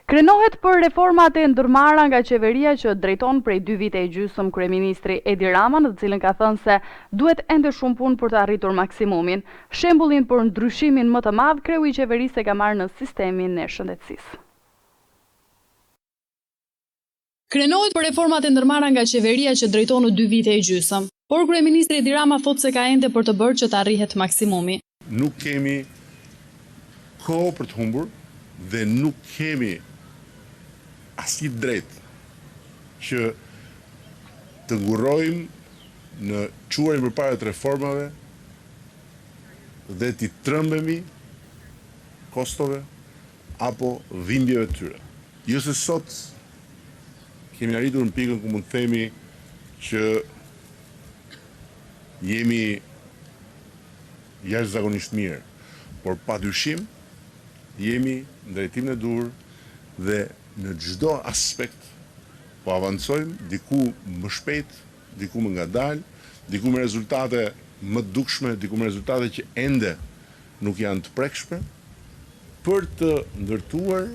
Krenohet për reformat e ndërmarra nga qeveria që drejton prej 2 vite e gjysmë kryeministri Edi Rama, në të cilën ka thënë se duhet ende shumë punë për të arritur maksimumin. Shembullin për ndryshimin më të madh kreu i qeverisë e ka marrë në sistemin e shëndetësisë. Krenohet për reformat e ndërmarra nga qeveria që drejton në 2 vite e gjysmë, por kryeministri Edi Rama thotë se ka ende për të bërë që të arrihet maksimumi. Nuk kemi kohë për të humbur dhe nuk kemi asnjë drejt që të ngurrojmë në quajmë përpara të reformave dhe t'i trëmbemi kostove apo dhimbjeve të tyre. Jo se sot kemi arritur në pikën ku mund të themi që jemi jashtëzakonisht mirë, por padyshim jemi në drejtimin e dur dhe në çdo aspekt po avancojmë, diku më shpejt, diku më ngadalë, diku me rezultate më të dukshme, diku me rezultate që ende nuk janë të prekshme, për të ndërtuar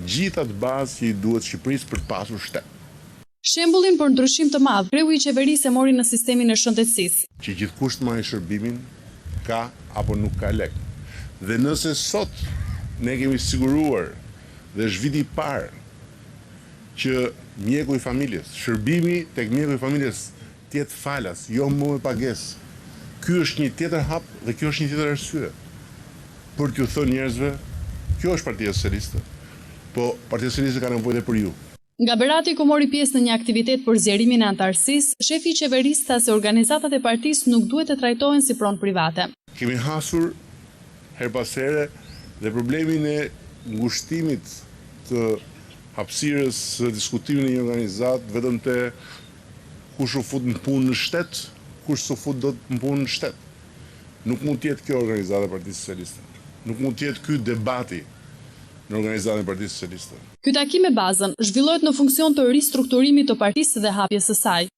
gjithë atë bazë që i duhet Shqipërisë për të pasur shtet. Shembullin për ndryshim të madh kreu i qeverisë e mori në sistemin e shëndetësisë. Që gjithkusht marrë shërbimin ka apo nuk ka lek. Dhe nëse sot ne kemi siguruar dhe është viti i parë që mjeku i familjes, shërbimi tek mjeku i familjes të jetë falas, jo më me pagesë. Ky është një tjetër hap dhe kjo është një tjetër arsye për t'ju thënë njerëzve, kjo është Partia Socialiste, po Partia Socialiste ka nevojë për ju. Nga Berati ku mori pjesë në një aktivitet për zgjerimin e antarësisë, shefi i qeverisë tha se organizatat e partisë nuk duhet të trajtohen si pronë private. Kemi hasur her pas here dhe problemin e ngushtimit të hapësirës së diskutimit në një organizat vetëm te kush u fut në punë në shtet, kush s'u fut dot në punë në shtet. Nuk mund të jetë kjo organizata e Partisë Socialiste. Nuk mund të jetë ky debati në organizatën e Partisë Socialiste. Ky takim me bazën zhvillohet në funksion të ristrukturimit të partisë dhe hapjes së saj.